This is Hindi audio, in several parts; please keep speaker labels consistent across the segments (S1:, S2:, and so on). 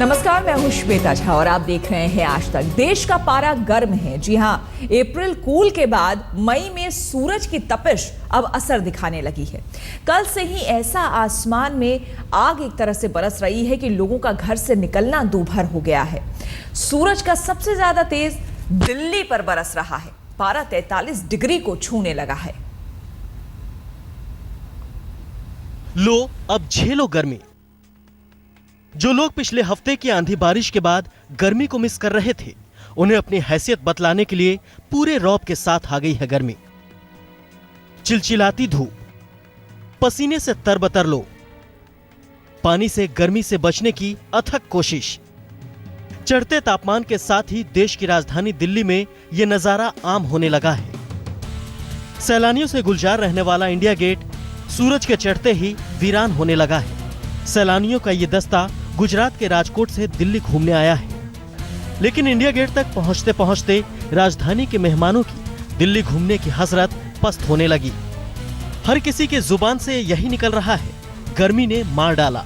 S1: नमस्कार, मैं हूं श्वेता झा और आप देख रहे हैं आज तक। देश का पारा गर्म है। जी हां, अप्रैल कूल के बाद मई में सूरज की तपिश अब असर दिखाने लगी है। कल से ही ऐसा आसमान में आग एक तरह से बरस रही है कि लोगों का घर से निकलना दूभर हो गया है। सूरज का सबसे ज्यादा तेज दिल्ली पर बरस रहा है। पारा 43 डिग्री को छूने लगा है।
S2: लो अब झेलो गर्मी। जो लोग पिछले हफ्ते की आंधी बारिश के बाद गर्मी को मिस कर रहे थे, उन्हें अपनी हैसियत बतलाने के लिए पूरे रौब के साथ आ गई है गर्मी। चिलचिलाती धूप, पसीने से तरबतर लो, पानी से गर्मी से बचने की अथक कोशिश। चढ़ते तापमान के साथ ही देश की राजधानी दिल्ली में यह नजारा आम होने लगा है। सैलानियों से गुलजार रहने वाला इंडिया गेट सूरज के चढ़ते ही वीरान होने लगा है। सैलानियों का यह दस्ता गुजरात के राजकोट से दिल्ली घूमने आया है, लेकिन इंडिया गेट तक पहुंचते पहुंचते राजधानी के मेहमानों की दिल्ली घूमने की हसरत पस्त होने लगी। हर किसी के जुबान से यही निकल रहा है, गर्मी ने मार डाला।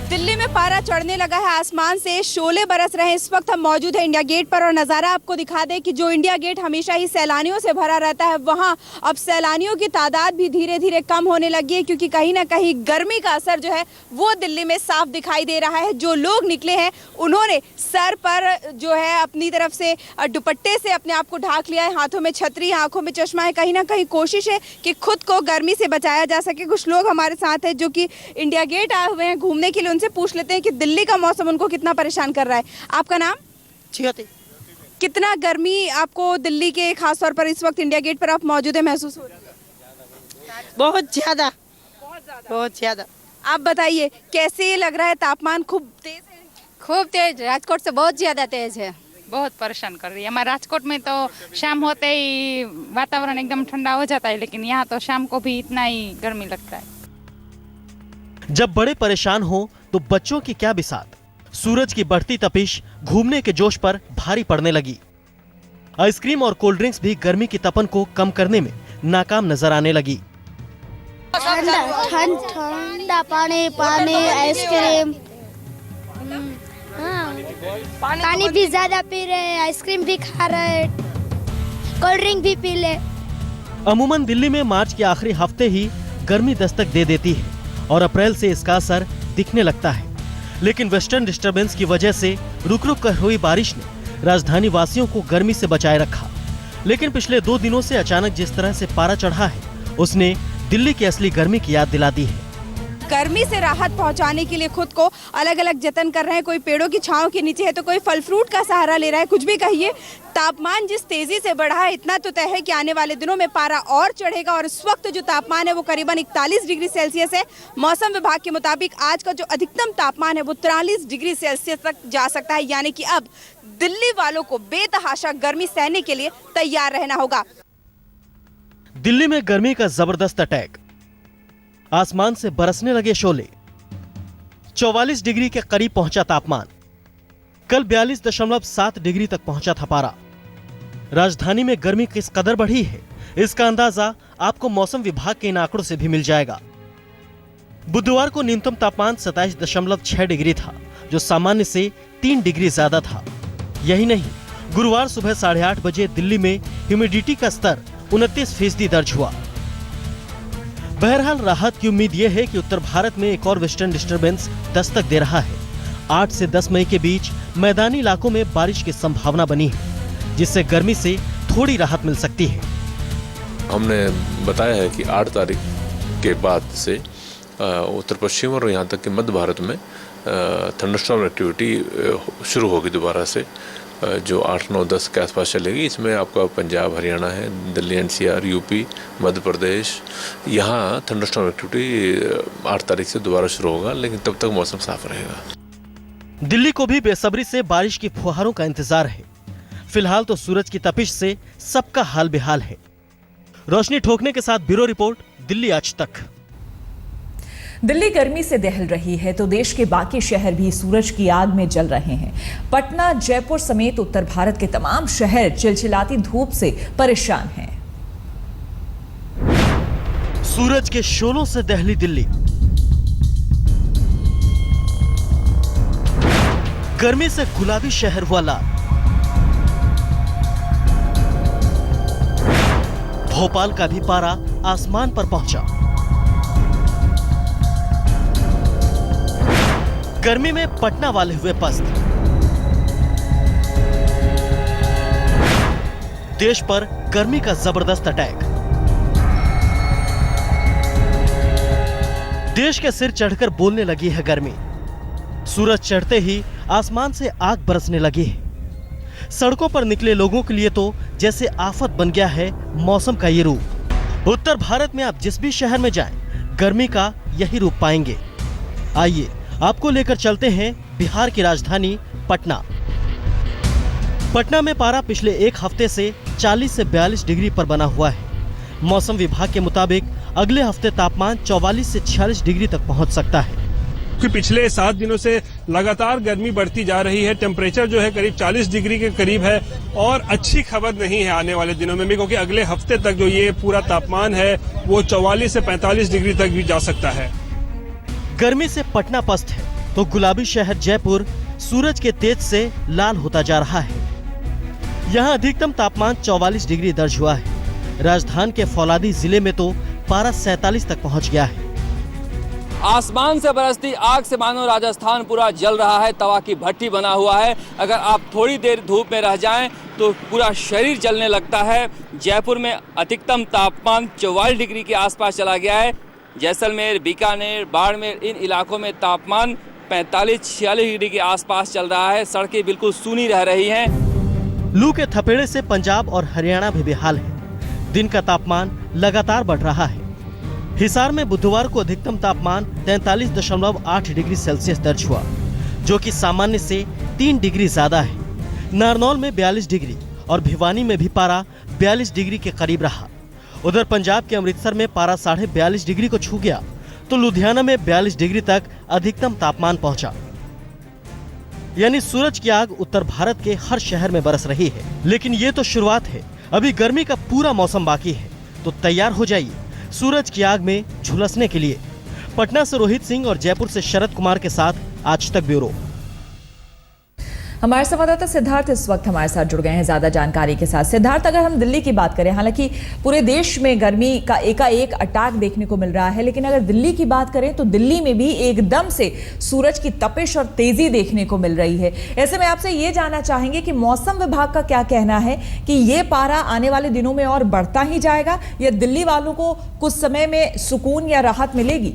S3: दिल्ली में पारा चढ़ने लगा है, आसमान से शोले बरस रहे हैं। इस वक्त हम मौजूद हैं इंडिया गेट पर और नज़ारा आपको दिखा दें कि जो इंडिया गेट हमेशा ही सैलानियों से भरा रहता है, वहाँ अब सैलानियों की तादाद भी धीरे धीरे कम होने लगी है, क्योंकि कहीं ना कहीं गर्मी का असर जो है वो दिल्ली में साफ दिखाई दे रहा है। जो लोग निकले हैं उन्होंने सर पर जो है अपनी तरफ से दुपट्टे से अपने आप को ढाक लिया है, हाथों में छतरी, आंखों में चश्मा है। कहीं ना कहीं कोशिश है कि खुद को गर्मी से बचाया जा सके। कुछ लोग हमारे साथ हैं जो कि इंडिया गेट आए हुए हैं घूमने के लिए। उनसे पूछ लेते हैं कि दिल्ली का मौसम उनको कितना परेशान कर रहा है। आपका नाम?
S4: ज्योति।
S3: कितना गर्मी आपको दिल्ली के खास तौर पर इस वक्त इंडिया गेट पर आप मौजूद है महसूस हो रहा है?
S4: बहुत ज्यादा। बहुत ज्यादा।
S3: आप बताइए कैसे लग रहा है? तापमान खूब तेज है।
S5: खूब तेज, राजकोट से बहुत ज्यादा तेज है। बहुत परेशान कर रही है। हमारे राजकोट में तो शाम होते ही वातावरण एकदम ठंडा हो जाता है, लेकिन यहाँ तो शाम को भी इतना ही गर्मी लगता है।
S2: जब बड़े परेशान हो तो बच्चों की क्या बिसात। सूरज की बढ़ती तपिश घूमने के जोश पर भारी पड़ने लगी। आइसक्रीम और कोल्ड ड्रिंक्स भी गर्मी की तपन को कम करने में नाकाम नजर आने लगी।
S6: ठंडा पानी आइसक्रीम, पानी भी ज्यादा पी रहे हैं, आइसक्रीम भी खा रहे हैं, कोल्ड ड्रिंक भी पी ले।
S2: अमूमन दिल्ली में मार्च के आखिरी हफ्ते ही गर्मी दस्तक दे देती है और अप्रैल से इसका असर दिखने लगता है, लेकिन वेस्टर्न डिस्टरबेंस की वजह से रुक रुक कर हुई बारिश ने राजधानी वासियों को गर्मी से बचाए रखा। लेकिन पिछले 2 दिनों से अचानक जिस तरह से पारा चढ़ा है, उसने दिल्ली की असली गर्मी की याद दिला दी है।
S3: गर्मी से राहत पहुंचाने के लिए खुद को अलग अलग जतन कर रहे हैं। कोई पेड़ों की छांव के नीचे है तो कोई फल फ्रूट का सहारा ले रहा है। कुछ भी कहिए, तापमान जिस तेजी से बढ़ा है, इतना तो तय है कि आने वाले दिनों में पारा और चढ़ेगा। और इस वक्त जो तापमान है वो करीबन 41 डिग्री सेल्सियस है। मौसम विभाग के मुताबिक आज का जो अधिकतम तापमान है वो 43 डिग्री सेल्सियस तक जा सकता है। यानी कि अब दिल्ली वालों को बेतहाशा गर्मी सहने के लिए तैयार रहना होगा।
S2: दिल्ली में गर्मी का जबरदस्त अटैक, आसमान से बरसने लगे शोले। 44 डिग्री के करीब पहुंचा तापमान। कल 42.7 डिग्री तक पहुंचा था पारा। राजधानी में गर्मी किस कदर बढ़ी है, इसका अंदाजा आपको मौसम विभाग के इन आंकड़ों से भी मिल जाएगा। बुधवार को न्यूनतम तापमान 27.6 डिग्री था, जो सामान्य से 3 डिग्री ज्यादा था। यही नहीं, गुरुवार सुबह 8:30 बजे दिल्ली में ह्यूमिडिटी का स्तर 29% दर्ज हुआ। बहरहाल राहत की उम्मीद यह है कि उत्तर भारत में एक और वेस्टर्न डिस्टरबेंस दस्तक दे रहा है। 8 से 10 मई के बीच मैदानी इलाकों में बारिश की संभावना बनी है, जिससे गर्मी से थोड़ी राहत मिल सकती है।
S7: हमने बताया है कि 8 तारीख के बाद से उत्तर पश्चिम और यहाँ तक कि मध्य भारत में थंडरस्टॉर्म एक्टिविटी शुरू होगी दोबारा से, जो 8, 9, 10 के आसपास चलेगी। इसमें आपका पंजाब, हरियाणा है, दिल्ली एनसीआर, यूपी, मध्य प्रदेश, यहाँ थंडरस्टॉर्म एक्टिविटी 8 तारीख से दोबारा शुरू होगा, लेकिन तब तक मौसम साफ रहेगा।
S2: दिल्ली को भी बेसब्री से बारिश की फुहारों का इंतजार है। फिलहाल तो सूरज की तपिश से सबका हाल बेहाल है। रोशनी ठोकने के साथ ब्यूरो रिपोर्ट, दिल्ली आज तक।
S1: दिल्ली गर्मी से दहल रही है तो देश के बाकी शहर भी सूरज की आग में जल रहे हैं। पटना, जयपुर समेत उत्तर भारत के तमाम शहर चिलचिलाती धूप से परेशान हैं।
S2: सूरज के शोलों से दहली दिल्ली। गर्मी से गुलाबी शहर हुआ लाल। भोपाल का भी पारा आसमान पर पहुंचा। गर्मी में पटना वाले हुए पस्त। देश पर गर्मी का जबरदस्त अटैक। देश के सिर चढ़कर बोलने लगी है गर्मी। सूरज चढ़ते ही आसमान से आग बरसने लगी है। सड़कों पर निकले लोगों के लिए तो जैसे आफत बन गया है मौसम का ये रूप। उत्तर भारत में आप जिस भी शहर में जाएं, गर्मी का यही रूप पाएंगे। आइए आपको लेकर चलते हैं बिहार की राजधानी पटना। पटना में पारा पिछले एक हफ्ते से 40 से 42 डिग्री पर बना हुआ है। मौसम विभाग के मुताबिक अगले हफ्ते तापमान 44 से 46 डिग्री तक पहुंच सकता है।
S8: कि पिछले 7 दिनों से लगातार गर्मी बढ़ती जा रही है। टेम्परेचर जो है करीब 40 डिग्री के करीब है और अच्छी खबर नहीं है आने वाले दिनों में भी, क्योंकि अगले हफ्ते तक जो ये पूरा तापमान है वो 44 से 45 डिग्री तक भी जा सकता है।
S2: गर्मी से पटना पस्त है तो गुलाबी शहर जयपुर सूरज के तेज से लाल होता जा रहा है। यहाँ अधिकतम तापमान 44 डिग्री दर्ज हुआ है। राजधानी के फौलादी जिले में तो पारा 47 तक पहुँच गया है।
S9: आसमान से बरसती आग से मानो राजस्थान पूरा जल रहा है, तवा की भट्टी बना हुआ है। अगर आप थोड़ी देर धूप में रह जाएं तो पूरा शरीर जलने लगता है। जयपुर में अधिकतम तापमान 44 डिग्री के आसपास चला गया है। जैसलमेर, बीकानेर, बाड़मेर इन इलाकों में तापमान 45-46 डिग्री के आसपास चल रहा है। सड़कें बिल्कुल सूनी रह रही हैं।
S2: लू के थपेड़े से पंजाब और हरियाणा भी बेहाल है। दिन का तापमान लगातार बढ़ रहा है। हिसार में बुधवार को अधिकतम तापमान 43.8 डिग्री सेल्सियस दर्ज हुआ, जो कि सामान्य से 3 डिग्री ज्यादा है। नारनौल में 42 डिग्री और भिवानी में भी पारा 42 डिग्री के करीब रहा। उधर पंजाब के अमृतसर में पारा 42.5 डिग्री को छू गया तो लुधियाना में 42 डिग्री तक अधिकतम तापमान पहुंचा। यानी सूरज की आग उत्तर भारत के हर शहर में बरस रही है। लेकिन ये तो शुरुआत है, अभी गर्मी का पूरा मौसम बाकी है, तो तैयार हो जाइए सूरज की आग में झुलसने के लिए। पटना से रोहित सिंह और जयपुर से शरद कुमार के साथ आज तक ब्यूरो।
S1: हमारे संवाददाता सिद्धार्थ इस वक्त हमारे साथ जुड़ गए हैं ज्यादा जानकारी के साथ। सिद्धार्थ, अगर हम दिल्ली की बात करें, हालांकि पूरे देश में गर्मी का एकाएक अटैक देखने को मिल रहा है, लेकिन अगर दिल्ली की बात करें तो दिल्ली में भी एकदम से सूरज की तपिश और तेजी देखने को मिल रही है। ऐसे में आपसे ये जानना चाहेंगे कि मौसम विभाग का क्या कहना है कि ये पारा आने वाले दिनों में और बढ़ता ही जाएगा या दिल्ली वालों को कुछ समय में सुकून या राहत मिलेगी?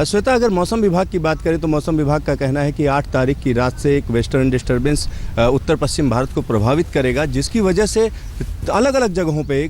S10: श्वेता, अगर मौसम विभाग की बात करें तो मौसम विभाग का कहना है कि 8 तारीख की रात से एक वेस्टर्न डिस्टर्बेंस उत्तर पश्चिम भारत को प्रभावित करेगा, जिसकी वजह से अलग अलग जगहों पे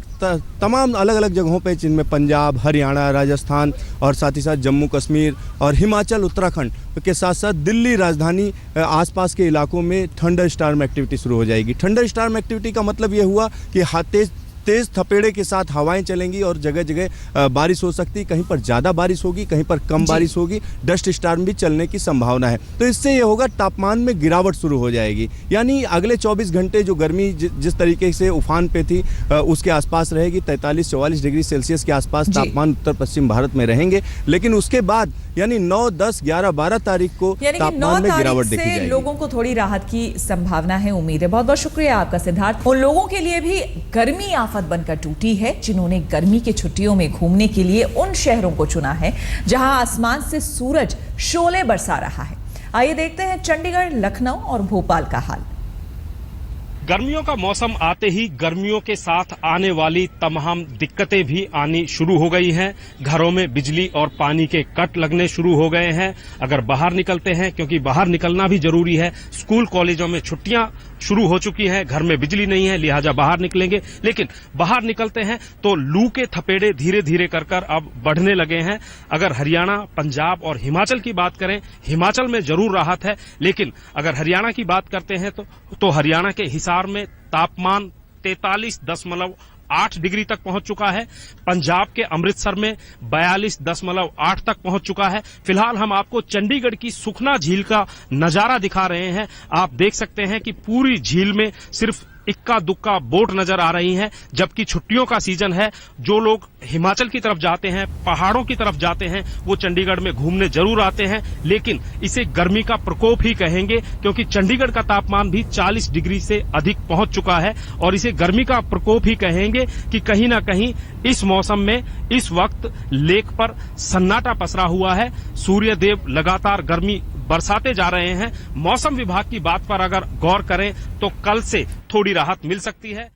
S10: तमाम अलग अलग जगहों पे, जिनमें पंजाब, हरियाणा, राजस्थान और साथ ही साथ जम्मू कश्मीर और हिमाचल, उत्तराखंड के साथ साथ दिल्ली राजधानी आसपास के इलाकों में थंडर स्टॉर्म एक्टिविटी शुरू हो जाएगी। थंडर स्टॉर्म एक्टिविटी का मतलब ये हुआ कि तेज थपेड़े के साथ हवाएं चलेंगी और जगह जगह बारिश हो सकती है। कहीं पर ज़्यादा बारिश होगी, कहीं पर कम बारिश होगी। डस्ट स्टॉर्म भी चलने की संभावना है। तो इससे ये होगा, तापमान में गिरावट शुरू हो जाएगी। यानी अगले 24 घंटे जो गर्मी जिस तरीके से उफान पे थी उसके आसपास रहेगी। 43-44 डिग्री सेल्सियस के आसपास तापमान उत्तर पश्चिम भारत में रहेंगे। लेकिन उसके बाद यानी 9, 10, 11, 12 तारीख को तापमान में गिरावट देखी जाएगी।
S1: लोगों को थोड़ी राहत की संभावना है, उम्मीद है। बहुत बहुत शुक्रिया आपका सिद्धार्थ। उन लोगों के लिए भी गर्मी आफत बनकर टूटी है जिन्होंने गर्मी की छुट्टियों में घूमने के लिए उन शहरों को चुना है जहां आसमान से सूरज शोले बरसा रहा है। आइए देखते हैं चंडीगढ़, लखनऊ और भोपाल का हाल।
S11: गर्मियों का मौसम आते ही गर्मियों के साथ आने वाली तमाम दिक्कतें भी आनी शुरू हो गई हैं। घरों में बिजली और पानी के कट लगने शुरू हो गए हैं। अगर बाहर निकलते हैं, क्योंकि बाहर निकलना भी जरूरी है, स्कूल कॉलेजों में छुट्टियां शुरू हो चुकी हैं, घर में बिजली नहीं है, लिहाजा बाहर निकलेंगे। लेकिन बाहर निकलते हैं तो लू के थपेड़े धीरे धीरे कर अब बढ़ने लगे हैं। अगर हरियाणा, पंजाब और हिमाचल की बात करें, हिमाचल में जरूर राहत है, लेकिन अगर हरियाणा की बात करते हैं तो हरियाणा के हिसार में तापमान 43.8 डिग्री तक पहुंच चुका है। पंजाब के अमृतसर में 42.8 तक पहुंच चुका है। फिलहाल हम आपको चंडीगढ़ की सुखना झील का नजारा दिखा रहे हैं। आप देख सकते हैं कि पूरी झील में सिर्फ इक्का दुक्का बोट नजर आ रही हैं, जबकि छुट्टियों का सीजन है। जो लोग हिमाचल की तरफ जाते हैं, पहाड़ों की तरफ जाते हैं, वो चंडीगढ़ में घूमने जरूर आते हैं, लेकिन इसे गर्मी का प्रकोप ही कहेंगे, क्योंकि चंडीगढ़ का तापमान भी 40 डिग्री से अधिक पहुंच चुका है और इसे गर्मी का प्रकोप ही कहेंगे कि कहीं ना कहीं इस मौसम में इस वक्त लेक पर सन्नाटा पसरा हुआ है। सूर्य देव लगातार गर्मी बरसाते जा रहे हैं। मौसम विभाग की बात पर अगर गौर करें तो कल से थोड़ी राहत मिल सकती है।